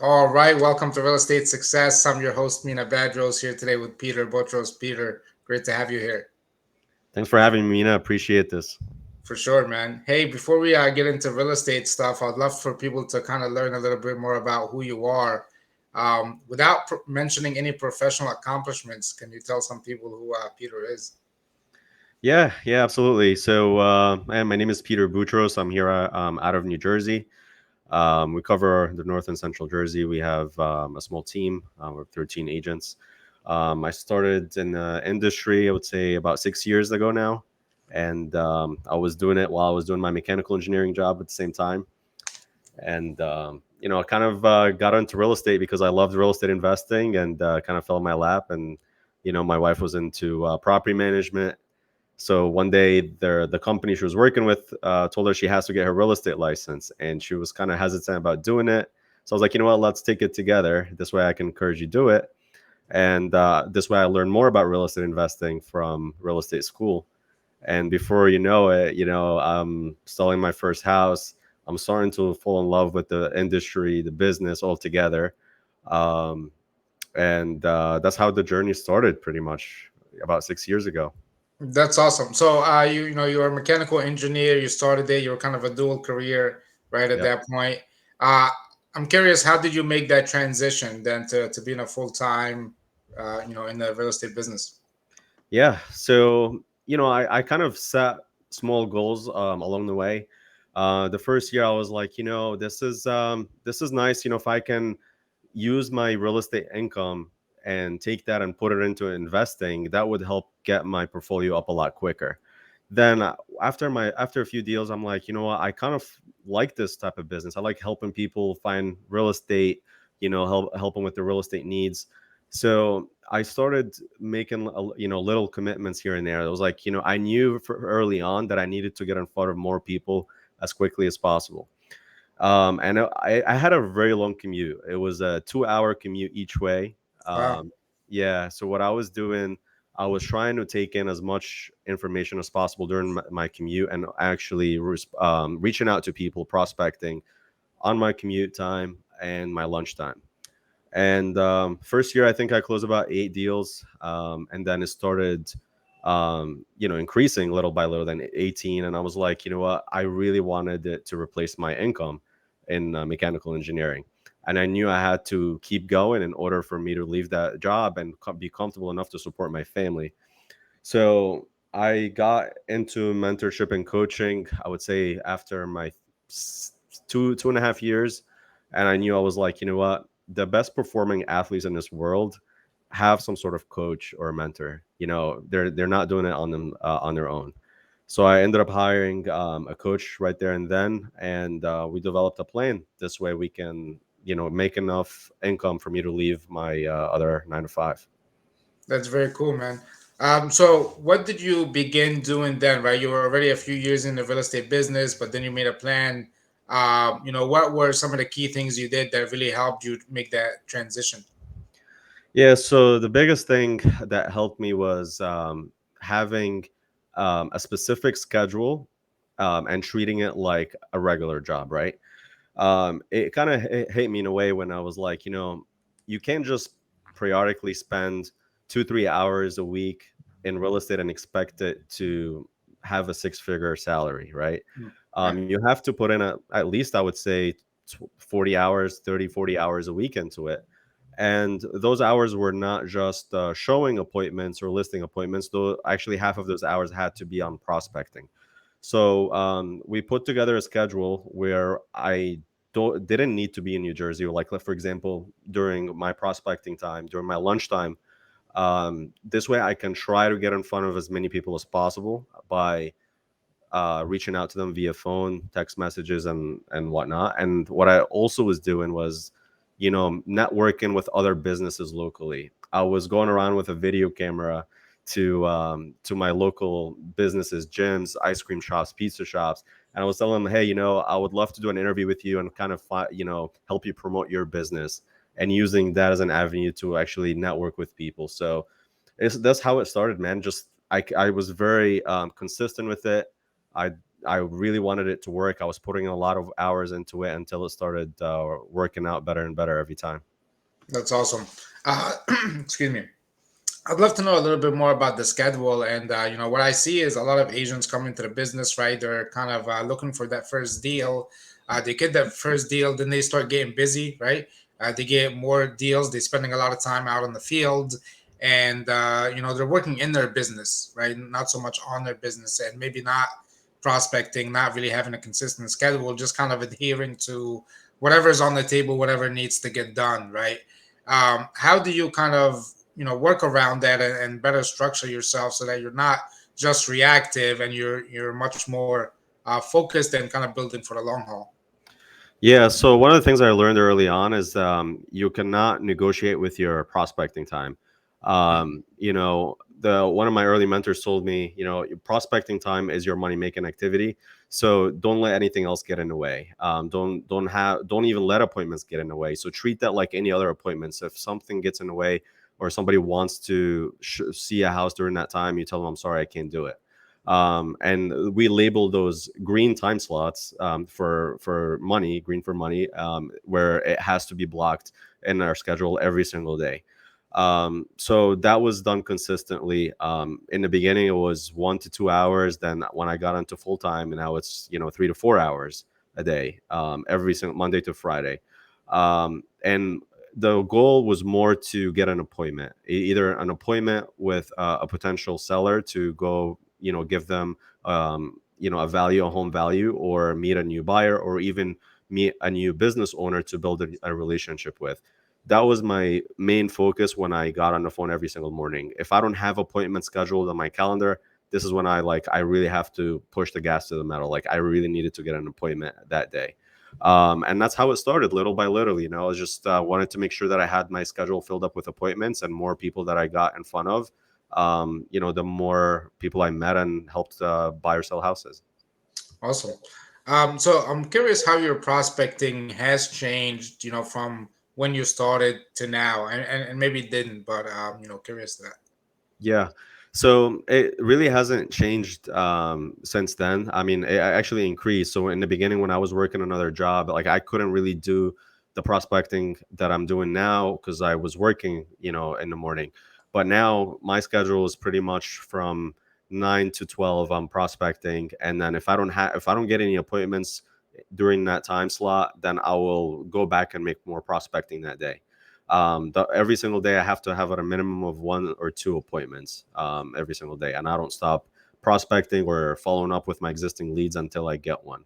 All right, welcome to Real Estate Success. I'm your host, Mena Badros, here today with Peter Badros. Peter, great to have you here. Thanks for having me, Mena. Appreciate this. For sure, man. Hey, before we get into real estate stuff, I'd love for people to kind of learn a little bit more about who you are. Without mentioning any professional accomplishments, can you tell some people who Peter is? Yeah, absolutely. My name is Peter Boutros. I'm here out of New Jersey. We cover the North and Central Jersey. We have a small team. We're 13 agents. I started in the industry, I would say, about 6 years ago now. And I was doing it while I was doing my mechanical engineering job at the same time. I kind of got into real estate because I loved real estate investing and kind of fell in my lap. My wife was into property management. So one day, the company she was working with told her she has to get her real estate license, and she was kind of hesitant about doing it. So I was like, you know what, let's take it together. This way, I can encourage you to do it, and this way, I learned more about real estate investing from real estate school. And before you know it, I'm selling my first house. I'm starting to fall in love with the industry, the business altogether, um, and that's how the journey started, pretty much about 6 years ago. That's awesome. So, you're a mechanical engineer. You started there. You were kind of a dual career, right at Yep. that point. Uh, I'm curious, how did you make that transition then to being a full time, in the real estate business? Yeah. So I kind of set small goals along the way. The first year, I was like, this is nice. If I can use my real estate income and take that and put it into investing, that would help get my portfolio up a lot quicker. Then after a few deals, I'm like, you know what, I kind of like this type of business. I like helping people find real estate, helping with their real estate needs. So I started making little commitments here and there. It was like, I knew for early on that I needed to get in front of more people as quickly as possible. And I had a very long commute. It was a 2-hour commute each way. Wow. Yeah. So what I was doing, I was trying to take in as much information as possible during my commute, and actually reaching out to people, prospecting on my commute time and my lunchtime. And first year, I think I closed about 8 deals, and then it started, increasing little by little. Then 18, and I was like, you know what, I really wanted it to replace my income in mechanical engineering, and I knew I had to keep going in order for me to leave that job and be comfortable enough to support my family. So I got into mentorship and coaching, I would say, after my 2.5 years. And I knew, I was like, you know what? The best performing athletes in this world have some sort of coach or a mentor. They're not doing it on their own. So I ended up hiring a coach right there and then, and we developed a plan. This way we can, make enough income for me to leave my other 9 to 5. That's very cool, man. So what did you begin doing then, right? You were already a few years in the real estate business, but then you made a plan. What were some of the key things you did that really helped you make that transition? Yeah, so the biggest thing that helped me was having a specific schedule, and treating it like a regular job, right? It kind of hit me in a way when I was like, you can't just periodically spend 2, 3 hours a week in real estate and expect it to have a six-figure salary, right? Mm. Right. You have to put in at least, I would say, 40 hours, 30, 40 hours a week into it. And those hours were not just showing appointments or listing appointments, though actually half of those hours had to be on prospecting. So we put together a schedule where I didn't need to be in New Jersey. Like, for example, during my prospecting time, during my lunchtime, this way I can try to get in front of as many people as possible by reaching out to them via phone, text messages, and whatnot. And what I also was doing was, networking with other businesses locally. I was going around with a video camera to my local businesses, gyms, ice cream shops, pizza shops, and I was telling them, hey, I would love to do an interview with you and kind of help you promote your business, and using that as an avenue to actually network with people. So that's how it started, man. Just I was very consistent with it. I I really wanted it to work. I was putting a lot of hours into it until it started working out better and better every time. That's awesome. Uh, excuse me. I'd love to know a little bit more about the schedule. And, what I see is a lot of Asians come into the business, right? They're kind of looking for that first deal. They get that first deal, then they start getting busy, right? They get more deals. They're spending a lot of time out on the field. And, they're working in their business, right? Not so much on their business and maybe not prospecting, not really having a consistent schedule, just kind of adhering to whatever's on the table, whatever needs to get done, right? How do you kind of work around that and better structure yourself so that you're not just reactive and you're much more focused and kind of building for the long haul? Yeah, so one of the things I learned early on is you cannot negotiate with your prospecting time. The one of my early mentors told me, your prospecting time is your money making activity. So don't let anything else get in the way. Don't even let appointments get in the way. So treat that like any other appointments. If something gets in the way or somebody wants to see a house during that time, you tell them, I'm sorry, I can't do it. And we label those green time slots for money, green for money, where it has to be blocked in our schedule every single day. So that was done consistently. In the beginning, it was 1 to 2 hours. Then when I got into full time, and now it's 3 to 4 hours a day, every single Monday to Friday. And the goal was more to get an appointment, either an appointment with a potential seller to go, give them, a value, a home value, or meet a new buyer, or even meet a new business owner to build a relationship with. That was my main focus when I got on the phone every single morning. If I don't have appointments scheduled on my calendar, this is when I really have to push the gas to the metal. Like I really needed to get an appointment that day. And that's how it started, little by little. I was just wanted to make sure that I had my schedule filled up with appointments, and more people that I got in front of, the more people I met and helped buy or sell houses. Awesome. So I'm curious how your prospecting has changed, from when you started to now, and maybe it didn't, but curious to that. Yeah. So it really hasn't changed since then. I mean, it actually increased. So in the beginning, when I was working another job, like I couldn't really do the prospecting that I'm doing now because I was working, in the morning. But now my schedule is pretty much from 9 to 12. I'm prospecting, and then if I don't get any appointments during that time slot, then I will go back and make more prospecting that day. Every single day I have to have at a minimum of 1 or 2 appointments every single day, and I don't stop prospecting or following up with my existing leads until I get one.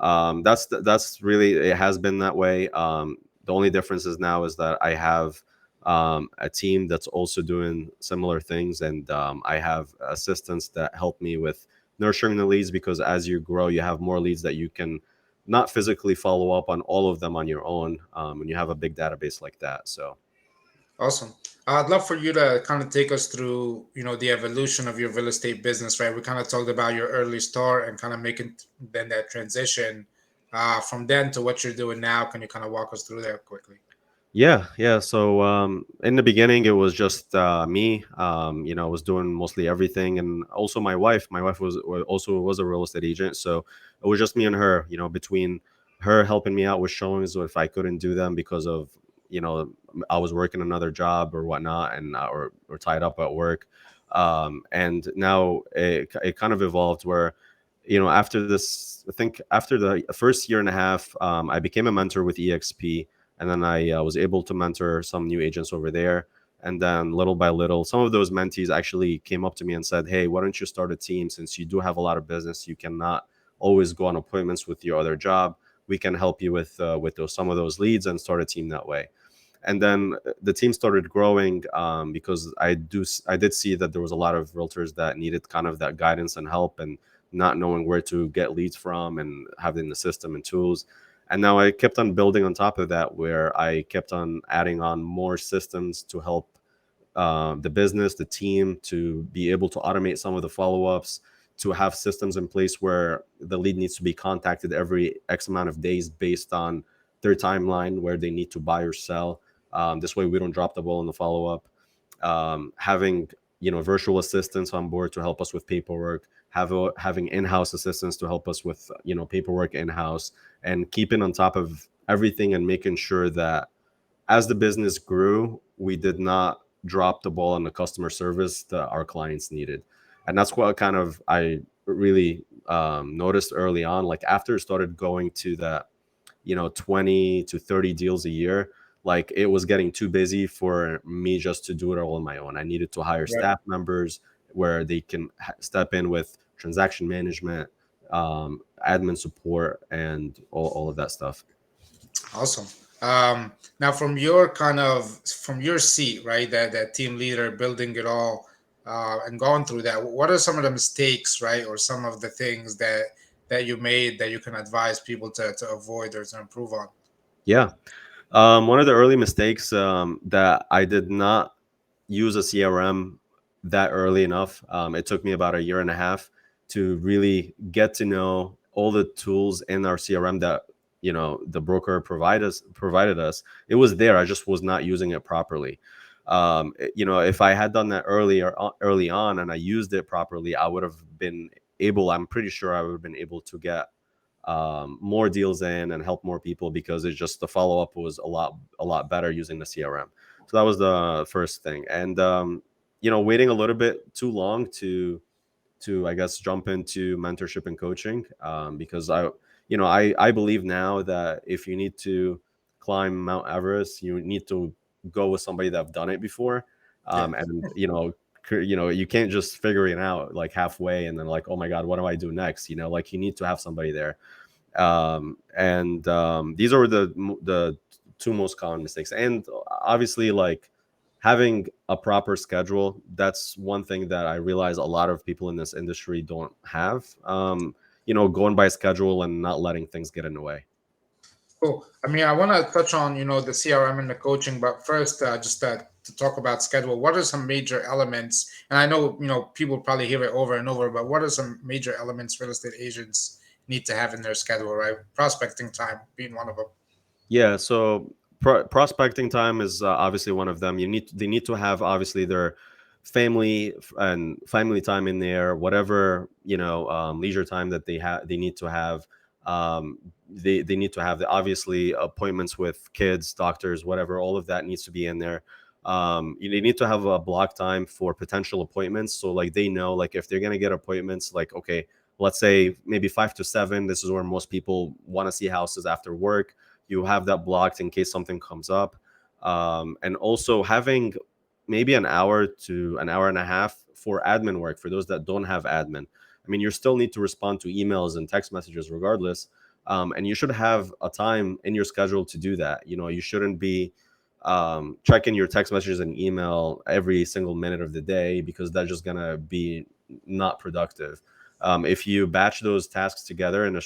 That's really, it has been that way. The only difference is now is that I have a team that's also doing similar things, and I have assistants that help me with nurturing the leads, because as you grow, you have more leads that you can not physically follow up on all of them on your own when you have a big database like that. So Awesome. I'd love for you to kind of take us through, the evolution of your real estate business, right? We kind of talked about your early start and kind of making then that transition from then to what you're doing now. Can you kind of walk us through that quickly? yeah, yeah. So in the beginning, it was just me. I was doing mostly everything, and also my wife. My wife also was a real estate agent, so it was just me and her. Between her helping me out with showings if I couldn't do them because of I was working another job or whatnot, and or tied up at work. And now it kind of evolved where, after this, I think after the first year and a half, I became a mentor with EXP, and then I was able to mentor some new agents over there. And then little by little, some of those mentees actually came up to me and said, hey, why don't you start a team? Since you do have a lot of business, you cannot always go on appointments with your other job. We can help you with those, some of those leads, and start a team that way. And then the team started growing because I did see that there was a lot of realtors that needed kind of that guidance and help, and not knowing where to get leads from, and having the system and tools. And now I kept on building on top of that, where I kept on adding on more systems to help the business, the team, to be able to automate some of the follow ups, to have systems in place where the lead needs to be contacted every X amount of days based on their timeline where they need to buy or sell. This way, we don't drop the ball in the follow up. Having virtual assistants on board to help us with paperwork, having in-house assistants to help us with paperwork in-house, and keeping on top of everything and making sure that as the business grew, we did not drop the ball on the customer service that our clients needed. And that's what kind of I really noticed early on. Like after it started going to that, 20 to 30 deals a year, like it was getting too busy for me just to do it all on my own. I needed to hire Right. staff members where they can step in with transaction management, admin support, and all of that stuff. Awesome. Now, from your seat, right, that team leader, building it all, and going through that, what are some of the mistakes, right, or some of the things that you made that you can advise people to avoid or to improve on? Yeah. One of the early mistakes that I did not use a CRM that early enough. It took me about a year and a half to really get to know all the tools in our CRM that the broker provided us. It was there. I just was not using it properly. If I had done that early on and I used it properly, I would have been able. I'm pretty sure I would have been able to get more deals in and help more people, because it's just the follow up was a lot better using the CRM. So that was the first thing. And waiting a little bit too long to I guess jump into mentorship and coaching, because I believe now that if you need to climb Mount Everest, you need to go with somebody that have done it before, Yeah. and you can't just figure it out like halfway and then like, oh my god, what do I do next? Like you need to have somebody there. And these are the two most common mistakes. And obviously, like having a proper schedule, that's one thing that I realize a lot of people in this industry don't have. Going by schedule and not letting things get in the way. Cool. I mean, I want to touch on, the CRM and the coaching, but first, just to talk about schedule, what are some major elements? And I know, people probably hear it over and over, but what are some major elements real estate agents need to have in their schedule, right? Prospecting time being one of them. Yeah, so prospecting time is obviously one of them. They need to have obviously their and family time in there, whatever leisure time that they need to have. Um, they need to have obviously appointments with kids, doctors, whatever. All of that needs to be in there. They need to have a block time for potential appointments, so like they know like if they're gonna get appointments, like okay, let's say maybe 5 to 7. This is where most people want to see houses after work. You have that blocked in case something comes up. And also having maybe an hour to an hour and a half for admin work for those that don't have admin. I mean, you still need to respond to emails and text messages regardless. And you should have a time in your schedule to do that. You shouldn't be checking your text messages and email every single minute of the day, because that's just gonna be not productive. If you batch those tasks together in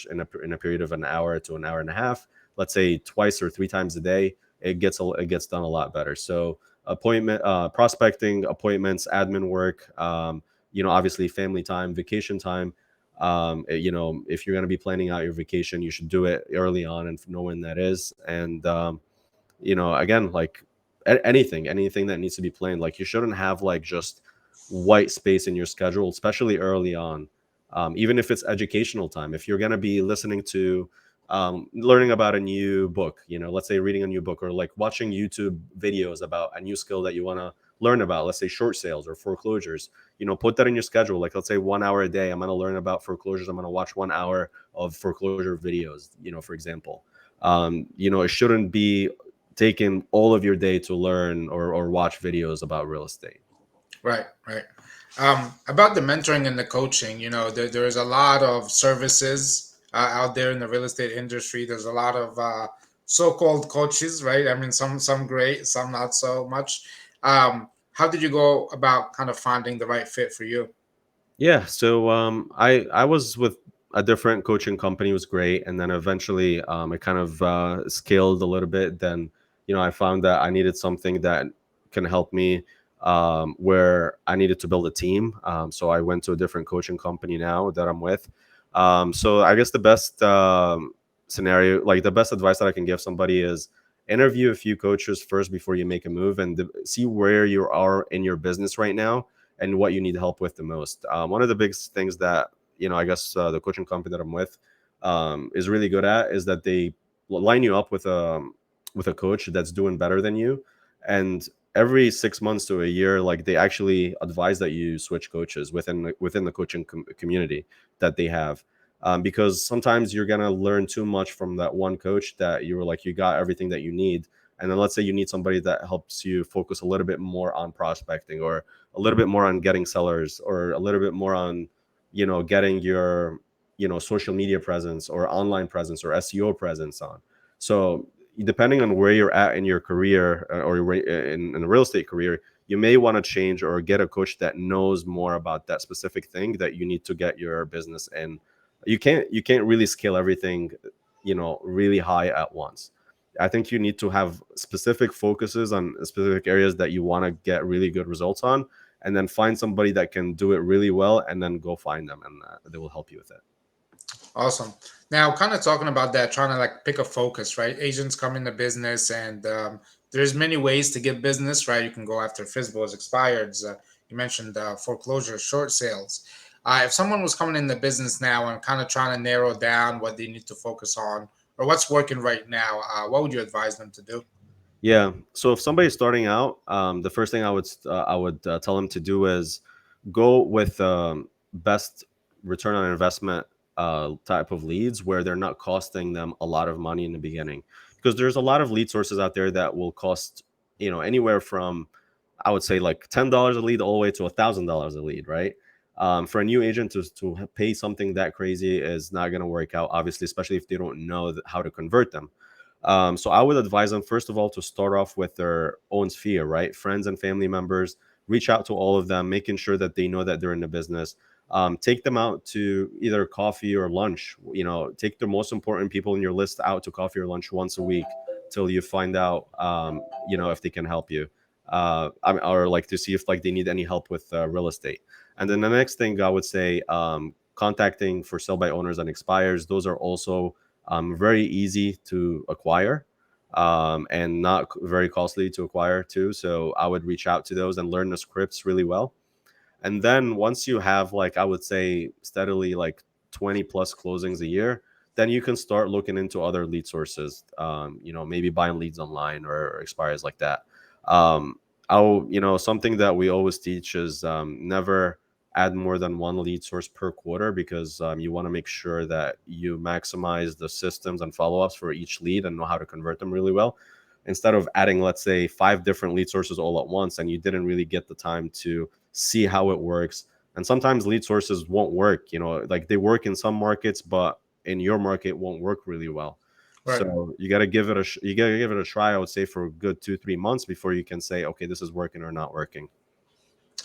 a period of an hour to an hour and a half, let's say twice or three times a day, it gets done a lot better. So prospecting, appointments, admin work, obviously family time, vacation time. If you're going to be planning out your vacation, you should do it early on and know when that is. And again, like anything that needs to be planned, like you shouldn't have like just white space in your schedule, especially early on. Even if it's educational time, if you're going to be listening to learning about a new book, let's say reading a new book, or like watching YouTube videos about a new skill that you want to learn about, let's say short sales or foreclosures, put that in your schedule. Like let's say 1 hour a day, I'm going to learn about foreclosures, I'm going to watch 1 hour of foreclosure videos, for example. It shouldn't be taking all of your day to learn or watch videos about real estate. Right, right. About the mentoring and the coaching, there's a lot of services out there in the real estate industry. There's a lot of so-called coaches, right? I mean, some great, some not so much. How did you go about kind of finding the right fit for you? Yeah, so I was with a different coaching company. It was great, and then eventually it kind of scaled a little bit. Then I found that I needed something that can help me, where I needed to build a team. So I went to a different coaching company now that I'm with. So I guess the best scenario, like the best advice that I can give somebody is interview a few coaches first before you make a move, and see where you are in your business right now, and what you need help with the most. One of the big things that, I guess the coaching company that I'm with is really good at is that they line you up with a coach that's doing better than you, and every 6 months to a year, like they actually advise that you switch coaches within the coaching community that they have. Because sometimes you're gonna learn too much from that one coach that you were like you got everything that you need, and then let's say you need somebody that helps you focus a little bit more on prospecting, or a little bit more on getting sellers, or a little bit more on getting your social media presence or online presence or SEO presence on. So depending on where you're at in your career, or in the real estate career, you may want to change or get a coach that knows more about that specific thing that you need to get your business in. You can't really scale everything really high at once. I think you need to have specific focuses on specific areas that you want to get really good results on, and then find somebody that can do it really well, and then go find them, and they will help you with it. Awesome. Now, kind of talking about that, trying to like pick a focus, right? Agents come into business, and there's many ways to get business, right? You can go after FISBOs, expireds. You mentioned foreclosure, short sales. If someone was coming into business now and kind of trying to narrow down what they need to focus on or what's working right now, what would you advise them to do? Yeah. So if somebody's starting out, the first thing I would tell them to do is go with best return on investment type of leads, where they're not costing them a lot of money in the beginning, because there's a lot of lead sources out there that will cost anywhere from, I would say, like $10 a lead all the way to $1,000 a lead, right? For a new agent to pay something that crazy is not going to work out, obviously, especially if they don't know how to convert them. So I would advise them, first of all, to start off with their own sphere, right? Friends and family members, reach out to all of them, making sure that they know that they're in the business. Take them out to either coffee or lunch. Take the most important people in your list out to coffee or lunch once a week till you find out, if they can help you, or like to see if like they need any help with real estate. And then the next thing I would say, contacting for sell by owners and expires. Those are also very easy to acquire, and not very costly to acquire too. So I would reach out to those and learn the scripts really well. And then once you have, like, I would say steadily like 20 plus closings a year, then you can start looking into other lead sources, maybe buying leads online or expires like that. um, Something that we always teach is, never add more than one lead source per quarter, because you want to make sure that you maximize the systems and follow-ups for each lead and know how to convert them really well, instead of adding, let's say, 5 different lead sources all at once, and you didn't really get the time to see how it works. And sometimes lead sources won't work, like they work in some markets, but in your market won't work really well. Right. So you got to give it you got to give it a try, I would say, for a good 2-3 months before you can say, okay, this is working or not working.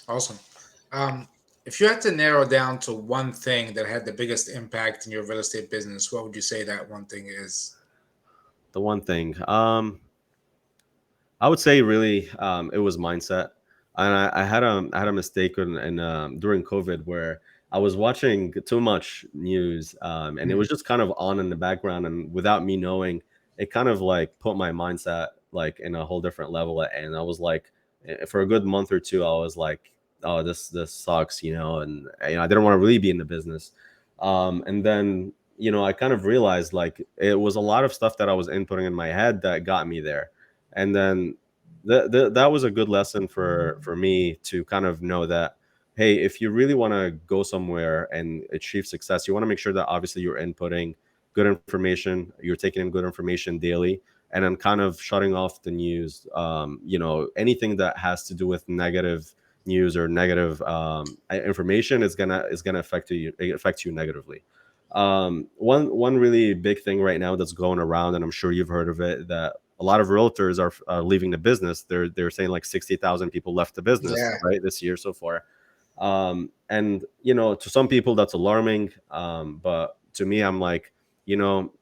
Awesome. Um, if you had to narrow down to one thing that had the biggest impact in your real estate business, what would you say that one thing is? The one thing, I would say really, it was mindset. And I had a mistake during COVID, where I was watching too much news, and it Mhm. was just kind of on in the background, and without me knowing, it kind of like put my mindset like in a whole different level. And I was like, for a good month or two, I was like, oh, this sucks, and I didn't want to really be in the business. And then I kind of realized, like, it was a lot of stuff that I was inputting in my head that got me there. And then that was a good lesson for me to kind of know that, hey, if you really want to go somewhere and achieve success, you want to make sure that obviously you're inputting good information, you're taking in good information daily, and then kind of shutting off the news. Anything that has to do with negative news or negative information is gonna affect you negatively. One really big thing right now that's going around, and I'm sure you've heard of it, that a lot of realtors are leaving the business. They're saying like 60,000 people left the business, Yeah. right, this year so far. And to some people that's alarming, but to me, I'm like, you know,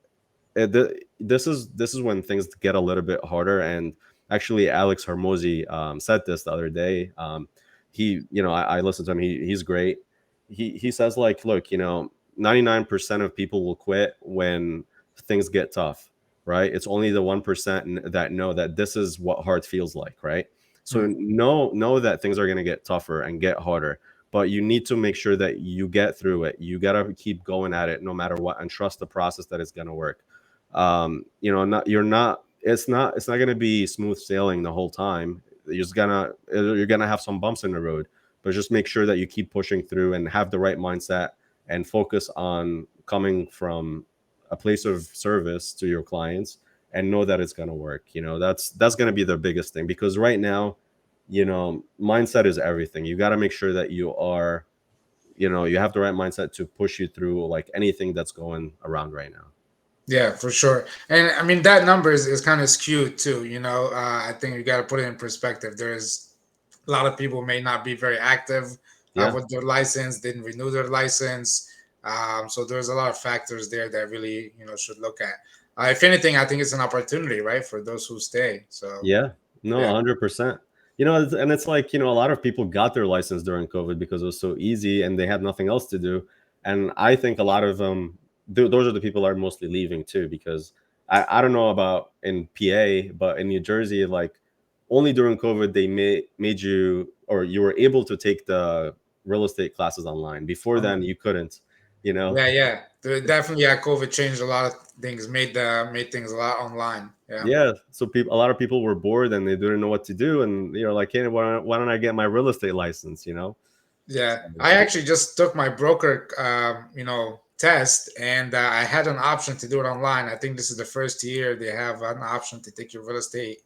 this is when things get a little bit harder. And actually, Alex Hermosi said this the other day. I listened to him. He's great. He says, like, look, 99% of people will quit when things get tough, right? It's only the 1% that know that this is what hard feels like, right? So Mm. know that things are going to get tougher and get harder, but you need to make sure that you get through it. You got to keep going at it no matter what, and trust the process that it's going to work. Not you're not it's not going to be smooth sailing the whole time. You're gonna have some bumps in the road, but just make sure that you keep pushing through and have the right mindset and focus on coming from a place of service to your clients, and know that it's going to work. That's going to be the biggest thing, because right now, mindset is everything. You got to make sure that you have the right mindset to push you through like anything that's going around right now. Yeah, for sure. And I mean, that number is kind of skewed too. I think you got to put it in perspective. There's a lot of people may not be very active Yeah. with their license, didn't renew their license. So there's a lot of factors there that really, should look at. If anything, I think it's an opportunity, right, for those who stay. So Yeah, no, yeah, 100%. And it's like, a lot of people got their license during COVID because it was so easy and they had nothing else to do. And I think a lot of them, those are the people that are mostly leaving too, because I don't know about in PA, but in New Jersey, like only during COVID, they made you, or you were able to take the real estate classes online. Before then, online. you couldn't, you know? Yeah. Definitely, yeah. COVID changed a lot of things, made things a lot online. Yeah. Yeah, so a lot of people were bored and they didn't know what to do, and like, hey, why don't I get my real estate license? Yeah, So, I actually just took my broker, test, and I had an option to do it online. I think this is the first year they have an option to take your real estate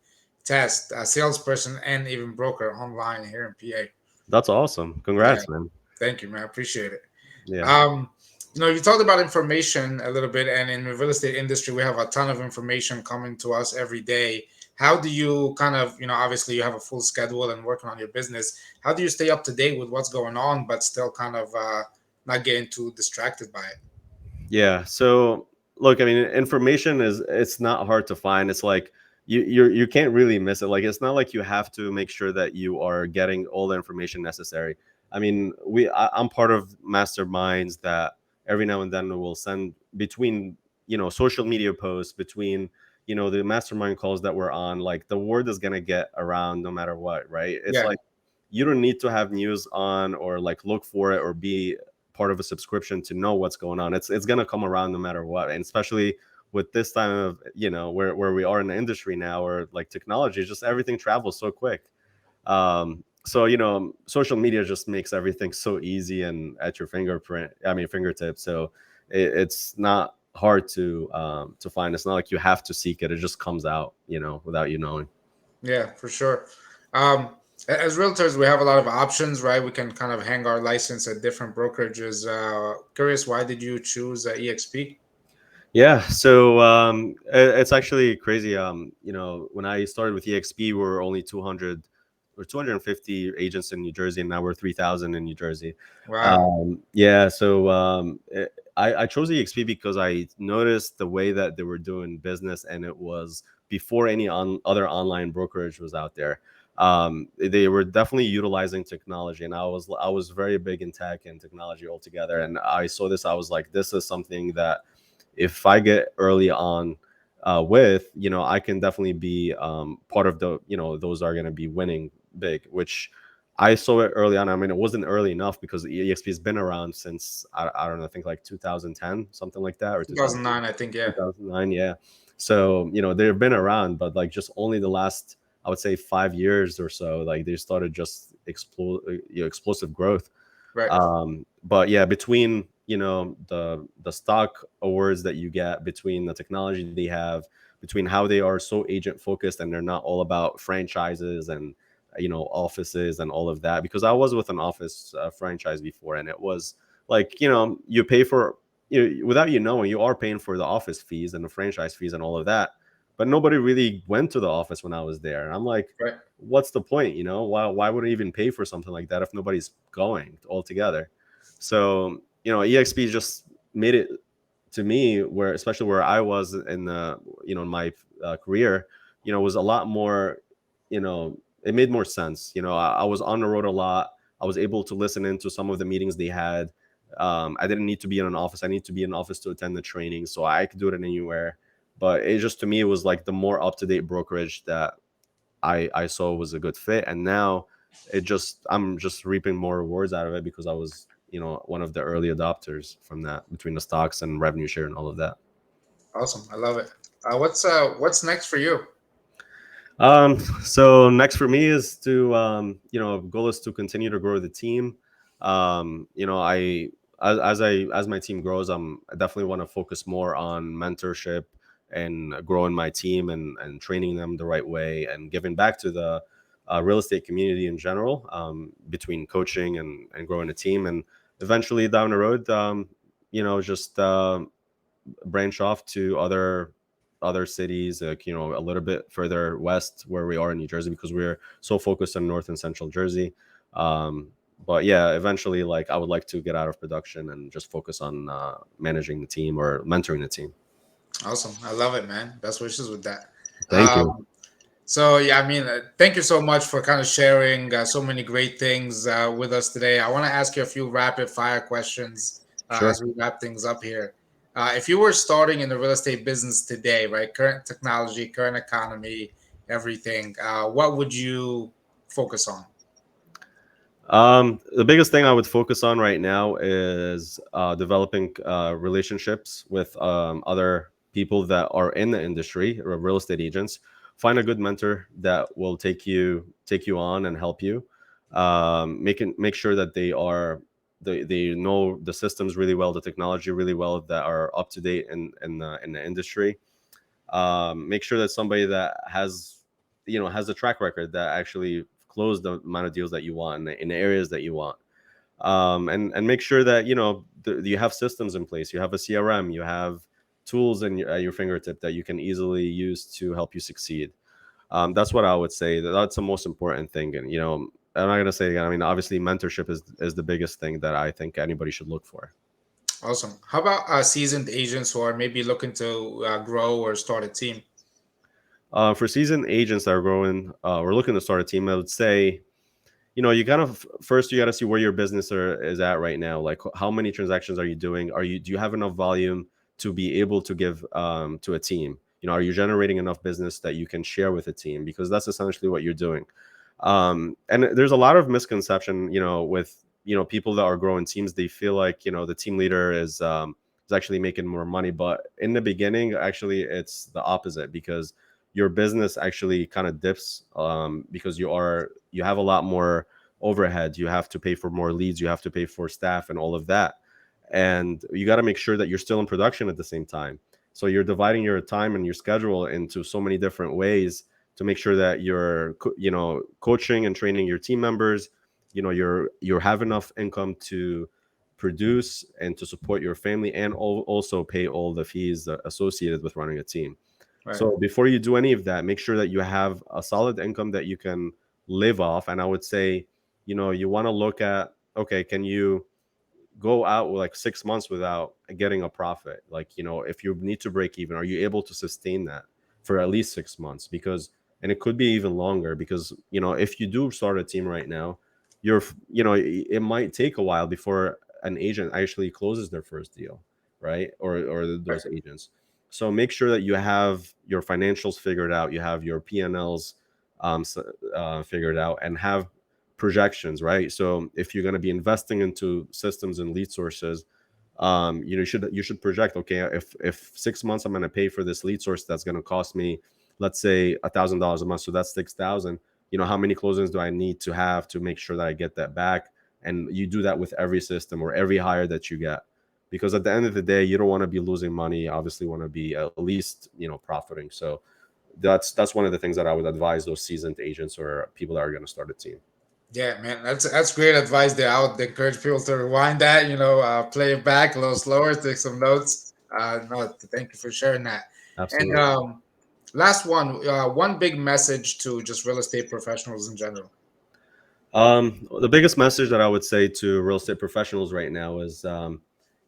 test, salesperson and even broker online here in PA. that's awesome. Yeah, Congrats, man. thank you, man. I appreciate it. Yeah. Um, you talked about information a little bit, and in the real estate industry, we have a ton of information coming to us every day. How do you kind of, obviously you have a full schedule and working on your business. How do you stay up to date with what's going on, but still kind of not getting too distracted by it? Yeah. So look, I mean, information it's not hard to find. It's like you can't really miss it. Like it's not like you have to make sure that you are getting all the information necessary. I mean, I'm part of masterminds that every now and then will send between social media posts, between the mastermind calls that we're on. Like the word is gonna get around no matter what, right? It's Yeah, like you don't need to have news on or like look for it or be part of a subscription to know what's going on. It's gonna come around no matter what, and especially with this time of where we are in the industry now, or like technology, just everything travels so quick. So social media just makes everything so easy and at your fingertips. So it's not hard to find. It's not like you have to seek it. It just comes out, without you knowing. yeah, for sure. Um, as realtors, we have a lot of options, right? We can kind of hang our license at different brokerages. Curious, why did you choose EXP? Yeah, so it's actually crazy. When I started with EXP, we were only 200 or 250 agents in New Jersey, and now we're 3,000 in New Jersey. Wow. Yeah, so I chose EXP because I noticed the way that they were doing business, and it was before any other online brokerage was out there. They were definitely utilizing technology, and I was very big in tech and technology altogether. And I saw this, I was like, this is something that if I get early on with, I can definitely be part of those are going to be winning big, which I saw it early on. I mean, it wasn't early enough because EXP has been around since, I don't know, I think like 2010, something like that, or 2000, 2009, I think. Yeah. 2009. Yeah. So, they've been around, but like just only the last, I would say 5 years or so, like they started just explosive growth. Right. But yeah, between the stock awards that you get, between the technology they have, between how they are so agent focused and they're not all about franchises and offices and all of that. Because I was with an office franchise before, and it was like you pay for without knowing, you are paying for the office fees and the franchise fees and all of that, but nobody really went to the office when I was there. And I'm like, Right. what's the point? Why would I even pay for something like that if nobody's going altogether? So EXP just made it to me, where especially where I was in the in my career, was a lot more, it made more sense. I was on the road a lot. I was able to listen into some of the meetings they had. I didn't need to be in an office. I need to be in an office to attend the training, so I could do it anywhere. But it just, to me, it was like the more up to date brokerage that I saw was a good fit, and now I'm just reaping more rewards out of it because I was, one of the early adopters from that, between the stocks and revenue share and all of that. Awesome. I love it. What's next for you? So next for me is to, goal is to continue to grow the team. I as my team grows, I definitely want to focus more on mentorship and growing my team and training them the right way and giving back to the real estate community in general, between coaching and growing a team, and eventually down the road, just branch off to other cities, like, a little bit further west where we are in New Jersey, because we're so focused on North and Central Jersey. um, but yeah, eventually, like, I would like to get out of production and just focus on managing the team or mentoring the team. Awesome. I love it, man. Best wishes with that. Thank you. Um, So yeah, I mean, thank you so much for kind of sharing so many great things with us today. I want to ask you a few rapid fire questions Sure. as we wrap things up here. If you were starting in the real estate business today, right, current technology, current economy, everything, what would you focus on? The biggest thing I would focus on right now is developing relationships with other people that are in the industry, or real estate agents. Find a good mentor that will take you on and help you. Make sure that they know the systems really well, the technology really well, that are up to date in the industry. Make sure that somebody that has a track record that actually close the amount of deals that you want in the areas that you want. And make sure that you have systems in place, you have a CRM, you have tools at your fingertip that you can easily use to help you succeed. That's what I would say. That's the most important thing. And I'm not going to say again, I mean, obviously mentorship is the biggest thing that I think anybody should look for. Awesome. How about seasoned agents who are maybe looking to grow or start a team? For seasoned agents that are growing, or looking to start a team, I would say, you kind of first, you got to see where your business is at right now. Like, how many transactions are you doing? Do you have enough volume to be able to give to a team? Are you generating enough business that you can share with a team? Because that's essentially what you're doing. And there's a lot of misconception, with people that are growing teams. They feel like the team leader is actually making more money, but in the beginning, actually, it's the opposite, because your business actually kind of dips, because you have a lot more overhead. You have to pay for more leads, you have to pay for staff and all of that, and you got to make sure that you're still in production at the same time. So you're dividing your time and your schedule into so many different ways to make sure that you're coaching and training your team members. You have enough income to produce and to support your family, and also pay all the fees associated with running a team. Right. So before you do any of that, make sure that you have a solid income that you can live off. And I would say, you want to look at, okay, can you go out with like 6 months without getting a profit? Like, if you need to break even, are you able to sustain that for at least 6 months? Because, and it could be even longer, because, if you do start a team right now, it might take a while before an agent actually closes their first deal, right? Or Right. those agents. So make sure that you have your financials figured out, you have your P&Ls figured out, and have projections, right? So if you're going to be investing into systems and lead sources, you should project, okay, if 6 months I'm going to pay for this lead source, that's going to cost me, let's say, $1,000 a month, so that's 6,000. How many closings do I need to have to make sure that I get that back? And you do that with every system or every hire that you get, because at the end of the day, you don't want to be losing money. Obviously, want to be at least profiting. So that's one of the things that I would advise those seasoned agents or people that are going to start a team. Yeah, man, that's great advice there. I would encourage people to rewind that, play it back a little slower, take some notes. No, thank you for sharing that. And Absolutely. last one big message to just real estate professionals in general. The biggest message that I would say to real estate professionals right now is,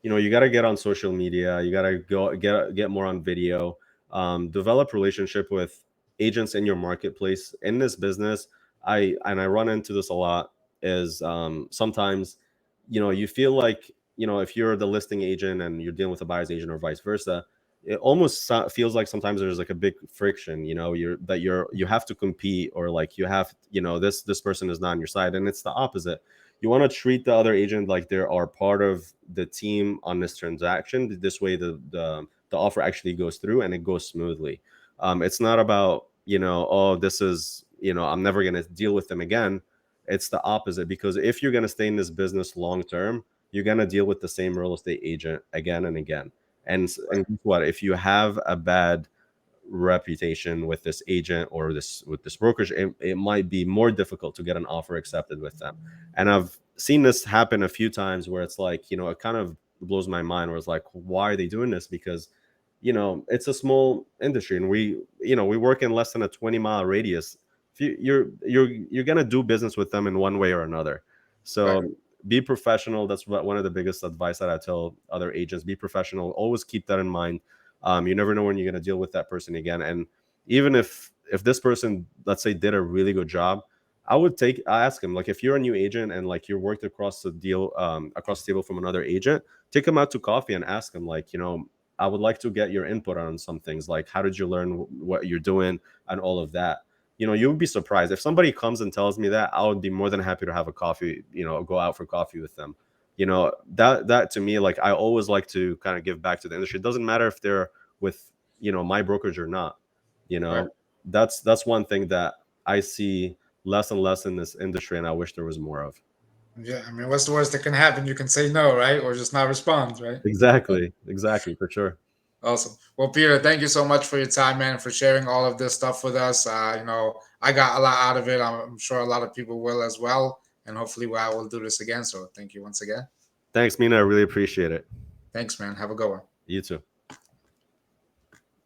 you got to get on social media. You got to go get more on video. Develop relationship with agents in your marketplace in this business. I run into this a lot. Is sometimes, you feel like, if you're the listing agent and you're dealing with a buyer's agent or vice versa, it almost feels like sometimes there's like a big friction, you know, you have to compete, or like you have, you know, this person is not on your side, and it's the opposite. You want to treat the other agent like they are part of the team on this transaction. This way the offer actually goes through and it goes smoothly. It's not about, you know, oh, this is, you know, I'm never going to deal with them again. It's the opposite, because if you're going to stay in this business long term, you're going to deal with the same real estate agent again and again. And guess what? If you have a bad reputation with this agent or this brokerage, it might be more difficult to get an offer accepted with them. And I've seen this happen a few times where it's like, you know, it kind of blows my mind, where it's like, why are they doing this? Because, you know, it's a small industry, and we work in less than a 20-mile radius. If you're gonna do business with them in one way or another. Right. So be professional. That's what one of the biggest advice that I tell other agents: be professional. Always keep that in mind. You never know when you're going to deal with that person again. And even if this person, let's say, did a really good job, I ask him, like, if you're a new agent and like you're worked across the deal, across the table from another agent, take him out to coffee and ask him, like, you know, I would like to get your input on some things, like how did you learn what you're doing and all of that. You know, you would be surprised if somebody comes and tells me that. I would be more than happy to have a coffee, you know, go out for coffee with them. You know, that to me, like, I always like to kind of give back to the industry. It doesn't matter if they're with, you know, my brokerage or not. You Right. know, that's one thing that I see less and less in this industry, and I wish there was more of. Yeah. I mean, what's the worst that can happen? You can say no, right? Or just not respond, right? Exactly, for sure. Awesome. Well, Peter, thank you so much for your time, man, for sharing all of this stuff with us. I got a lot out of it. I'm sure a lot of people will as well. And hopefully, I will do this again. So thank you once again. Thanks, Mina. I really appreciate it. Thanks, man. Have a good one. You too.